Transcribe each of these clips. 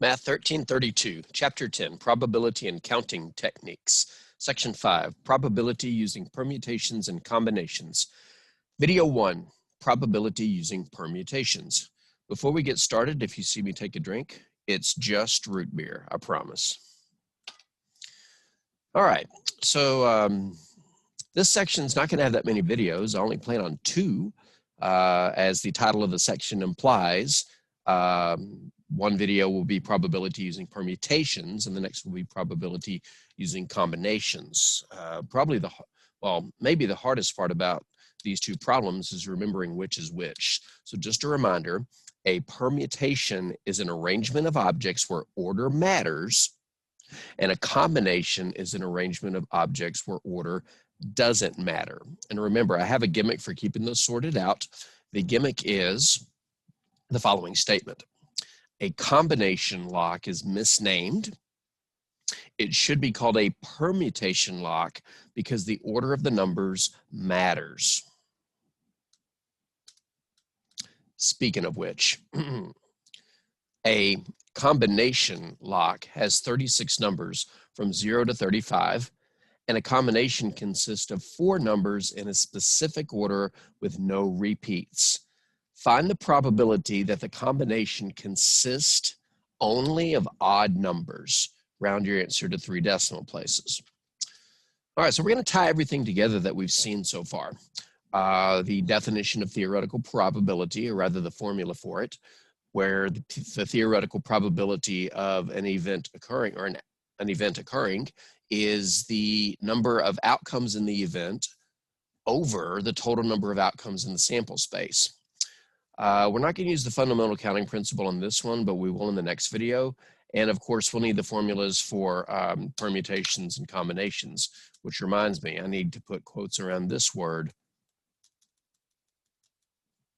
Math 1332, Chapter 10, Probability and Counting Techniques. Section 5, Probability using Permutations and Combinations. Video 1, Probability using Permutations. Before we get started, if you see me take a drink, it's just root beer, I promise. All right, so this section's not going to have that many videos. I only plan on 2, as the title of the section implies. One video will be probability using permutations, and the next will be probability using combinations. Maybe the hardest part about these 2 problems is remembering which is which. So just a reminder, a permutation is an arrangement of objects where order matters, and a combination is an arrangement of objects where order doesn't matter. And remember, I have a gimmick for keeping this sorted out. The gimmick is the following statement. A combination lock is misnamed. It should be called a permutation lock because the order of the numbers matters. Speaking of which, a combination lock has 36 numbers from 0 to 35, and a combination consists of 4 numbers in a specific order with no repeats. Find the probability that the combination consists only of odd numbers. Round your answer to 3 decimal places. All right, so we're going to tie everything together that we've seen so far. The definition of theoretical probability, or rather the formula for it, where the theoretical probability of an event occurring, or an event occurring, is the number of outcomes in the event over the total number of outcomes in the sample space. We're not going to use the fundamental counting principle in this one, but we will in the next video. And of course, we'll need the formulas for permutations and combinations, which reminds me, I need to put quotes around this word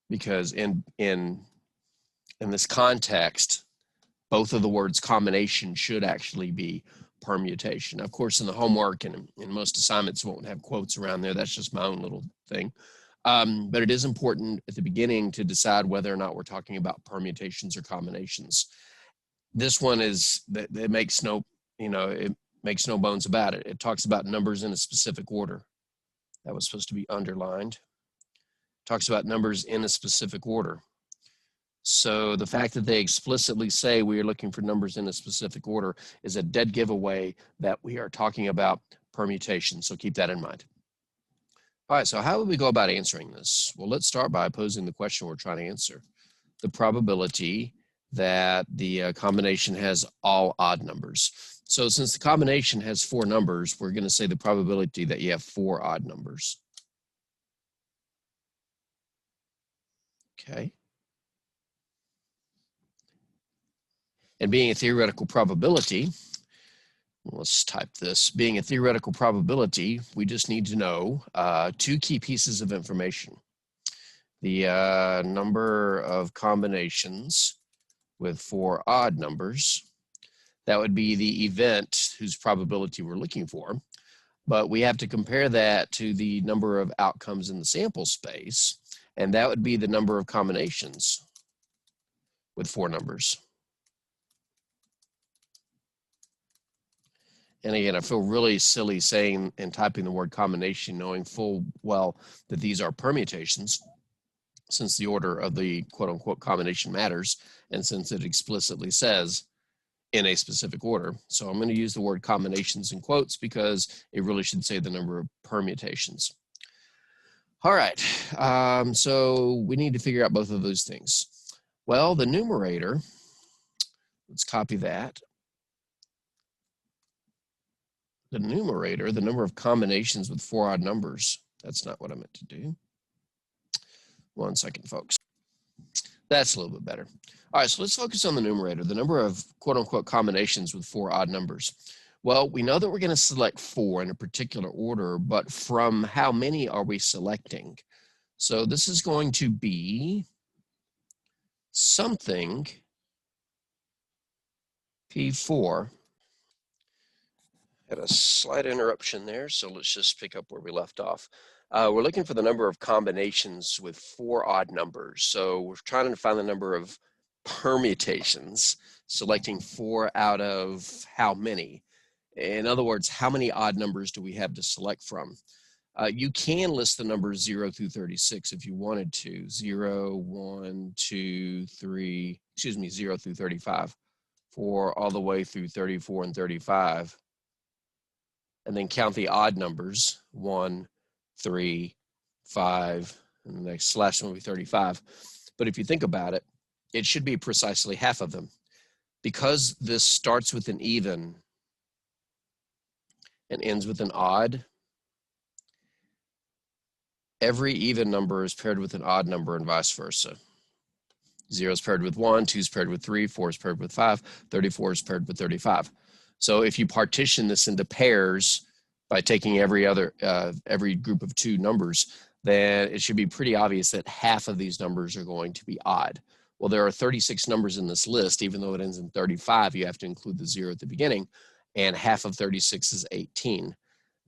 because in this context, both of the words combination should actually be permutation. Of course, in the homework and in most assignments, won't have quotes around there. That's just my own little thing. But it is important at the beginning to decide whether or not we're talking about permutations or combinations. This one is, it makes no bones about it. It talks about numbers in a specific order. That was supposed to be underlined. It talks about numbers in a specific order. So the fact that they explicitly say we are looking for numbers in a specific order is a dead giveaway that we are talking about permutation. So keep that in mind. All right, so how would we go about answering this? Well, let's start by posing the question we're trying to answer. The probability that the combination has all odd numbers. So since the combination has 4 numbers, we're going to say the probability that you have 4 odd numbers. Okay. And being a theoretical probability, let's type this. Being a theoretical probability, we just need to know 2 key pieces of information. The number of combinations with 4 odd numbers. That would be the event whose probability we're looking for. But we have to compare that to the number of outcomes in the sample space. And that would be the number of combinations with 4 numbers. And again, I feel really silly saying and typing the word combination, knowing full well that these are permutations, since the order of the quote-unquote combination matters, and since it explicitly says in a specific order. So I'm going to use the word combinations in quotes because it really should say the number of permutations. All right, so we need to figure out both of those things. Well, the numerator, let's copy that. The numerator, the number of combinations with 4 odd numbers. That's not what I meant to do. 1 second, folks. That's a little bit better. All right, so let's focus on the numerator, the number of quote-unquote combinations with 4 odd numbers. Well, we know that we're going to select 4 in a particular order, but from how many are we selecting? So this is going to be something P4. Had a slight interruption there, so let's just pick up where we left off. We're looking for the number of combinations with 4 odd numbers. So we're trying to find the number of permutations. selecting 4 out of how many? In other words, how many odd numbers do we have to select from? You can list the numbers 0 through 36 if you wanted to. 0, 1, 2, 3, 0 through 35, 4 all the way through 34 and 35. And then count the odd numbers, 1, 3, 5, and the next slash one will be 35. But if you think about it, it should be precisely half of them. Because this starts with an even and ends with an odd, every even number is paired with an odd number and vice versa. 0 is paired with 1, 2 is paired with 3, 4 is paired with 5, 34 is paired with 35. So if you partition this into pairs by taking every group of 2 numbers, then it should be pretty obvious that half of these numbers are going to be odd. Well, there are 36 numbers in this list. Even though it ends in 35, you have to include the 0 at the beginning, and half of 36 is 18.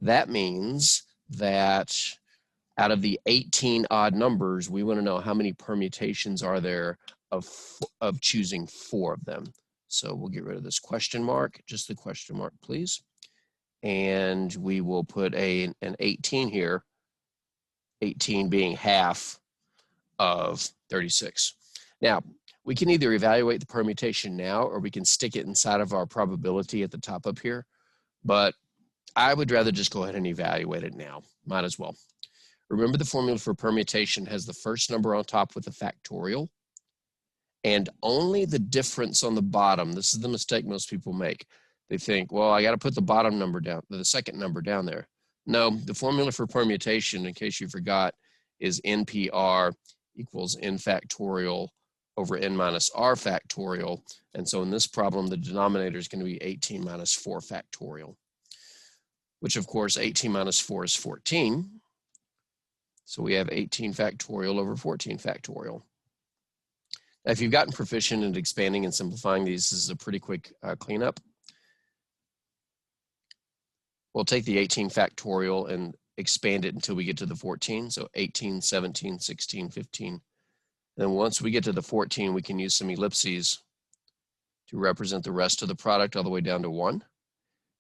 That means that out of the 18 odd numbers, we want to know how many permutations are there of choosing 4 of them. So we'll get rid of this question mark, just the question mark, please. And we will put an 18 here, 18 being half of 36. Now, we can either evaluate the permutation now, or we can stick it inside of our probability at the top up here. But I would rather just go ahead and evaluate it now. Might as well. Remember, the formula for permutation has the first number on top with a factorial, and only the difference on the bottom. This is the mistake most people make. They think, well, I got to put the bottom number down, the second number down there. No, the formula for permutation, in case you forgot, is NPR equals n factorial over n minus r factorial. And so in this problem, the denominator is going to be 18 minus 4 factorial, which of course 18 minus 4 is 14. So we have 18 factorial over 14 factorial. Now, if you've gotten proficient in expanding and simplifying these, this is a pretty quick cleanup. We'll take the 18 factorial and expand it until we get to the 14. So 18, 17, 16, 15. Then once we get to the 14, we can use some ellipses to represent the rest of the product all the way down to 1.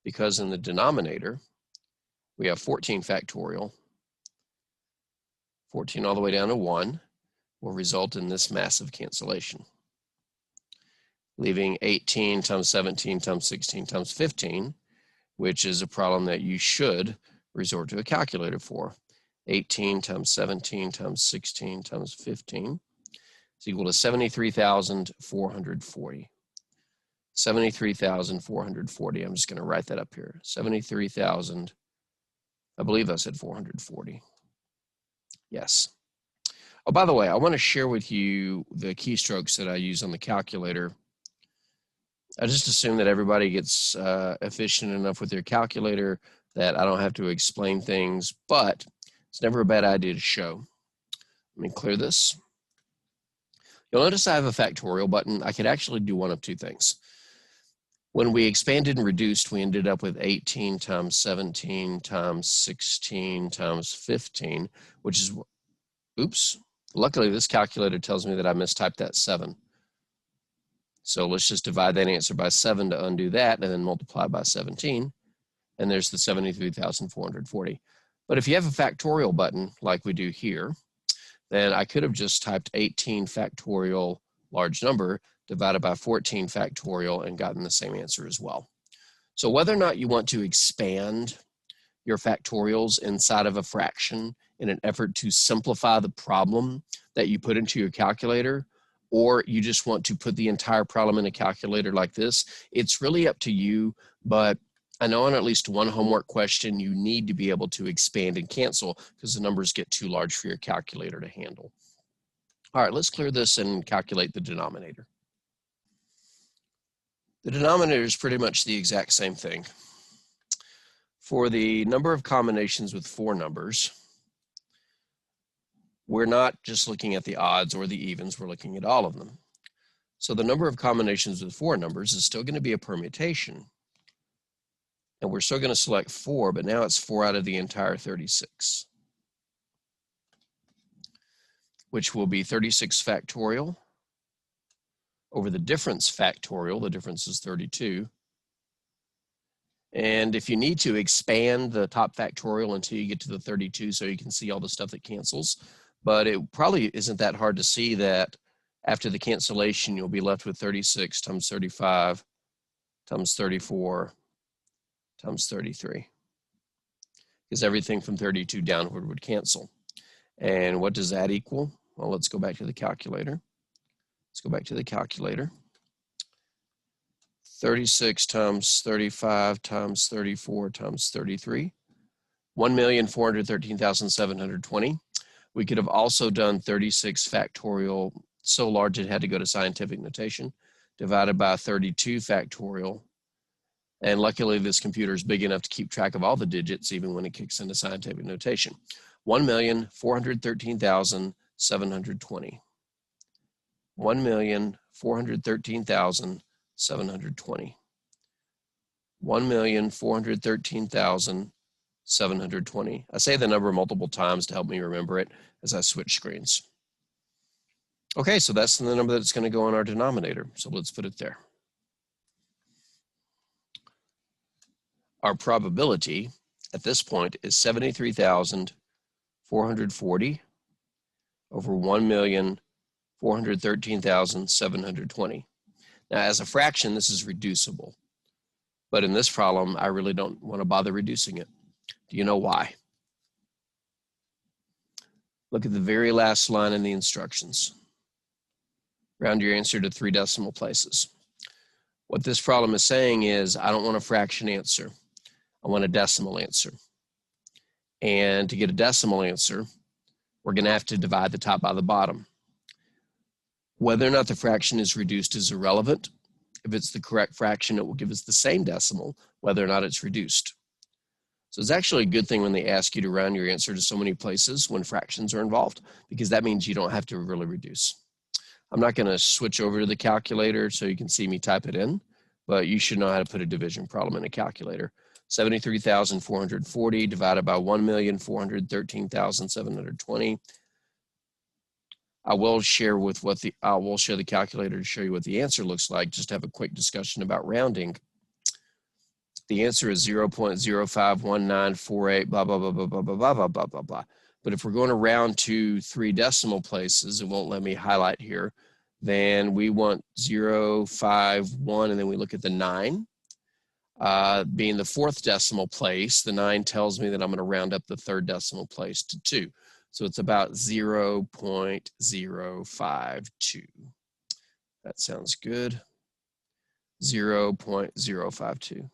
Because in the denominator, we have 14 factorial. 14 all the way down to 1 will result in this massive cancellation, leaving 18 times 17 times 16 times 15, which is a problem that you should resort to a calculator for. 18 times 17 times 16 times 15 is equal to 73,440. 73,440. I'm just going to write that up here. 73,000. I believe I said 440. Yes. Oh, by the way, I want to share with you the keystrokes that I use on the calculator. I just assume that everybody gets efficient enough with their calculator that I don't have to explain things, but it's never a bad idea to show. Let me clear this. You'll notice I have a factorial button. I could actually do one of 2 things. When we expanded and reduced, we ended up with 18 times 17 times 16 times 15, which is, oops, luckily this calculator tells me that I mistyped that 7. So let's just divide that answer by 7 to undo that, and then multiply by 17, and there's the 73,440. But if you have a factorial button like we do here, then I could have just typed 18 factorial large number divided by 14 factorial and gotten the same answer as well. So whether or not you want to expand your factorials inside of a fraction in an effort to simplify the problem that you put into your calculator, or you just want to put the entire problem in a calculator like this, it's really up to you. But I know on at least one homework question, you need to be able to expand and cancel because the numbers get too large for your calculator to handle. All right, let's clear this and calculate the denominator. The denominator is pretty much the exact same thing. For the number of combinations with 4 numbers, we're not just looking at the odds or the evens, we're looking at all of them. So the number of combinations with 4 numbers is still going to be a permutation. And we're still going to select 4, but now it's 4 out of the entire 36, which will be 36 factorial over the difference factorial. The difference is 32. And if you need to, expand the top factorial until you get to the 32 so you can see all the stuff that cancels. But it probably isn't that hard to see that after the cancellation, you'll be left with 36 times 35 times 34 times 33. Because everything from 32 downward would cancel. And what does that equal? Well, let's go back to the calculator. Let's go back to the calculator. 36 times 35 times 34 times 33, 1,413,720. We could have also done 36 factorial, so large it had to go to scientific notation, divided by 32 factorial. And luckily this computer is big enough to keep track of all the digits even when it kicks into scientific notation. 1,413,720. 1,413,720. 1,413,720. I say the number multiple times to help me remember it as I switch screens. Okay, so that's the number that's going to go in our denominator. So let's put it there. Our probability at this point is 73,440 over 1,413,720. Now, as a fraction, this is reducible. But in this problem, I really don't want to bother reducing it. Do you know why? Look at the very last line in the instructions. Round your answer to 3 decimal places. What this problem is saying is, I don't want a fraction answer. I want a decimal answer. And to get a decimal answer, we're going to have to divide the top by the bottom. Whether or not the fraction is reduced is irrelevant. If it's the correct fraction, it will give us the same decimal, whether or not it's reduced. So it's actually a good thing when they ask you to round your answer to so many places when fractions are involved, because that means you don't have to really reduce. I'm not going to switch over to the calculator so you can see me type it in, but you should know how to put a division problem in a calculator. 73,440 divided by 1,413,720. I will share the calculator to show you what the answer looks like, just to have a quick discussion about rounding. The answer is 0.051948, blah, blah, blah, blah, blah, blah, blah, blah, blah, blah, blah. But if we're going to round to 3 decimal places, it won't let me highlight here, then we want 0.51, and then we look at the 9. Being the 4th decimal place, the 9 tells me that I'm going to round up the 3rd decimal place to 2. So it's about 0.052. That sounds good. 0.052.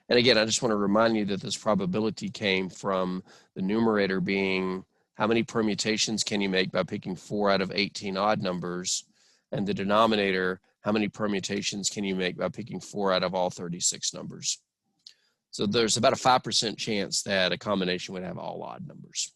And again, I just want to remind you that this probability came from the numerator being how many permutations can you make by picking 4 out of 18 odd numbers, and the denominator, how many permutations can you make by picking 4 out of all 36 numbers. So there's about a 5% chance that a combination would have all odd numbers.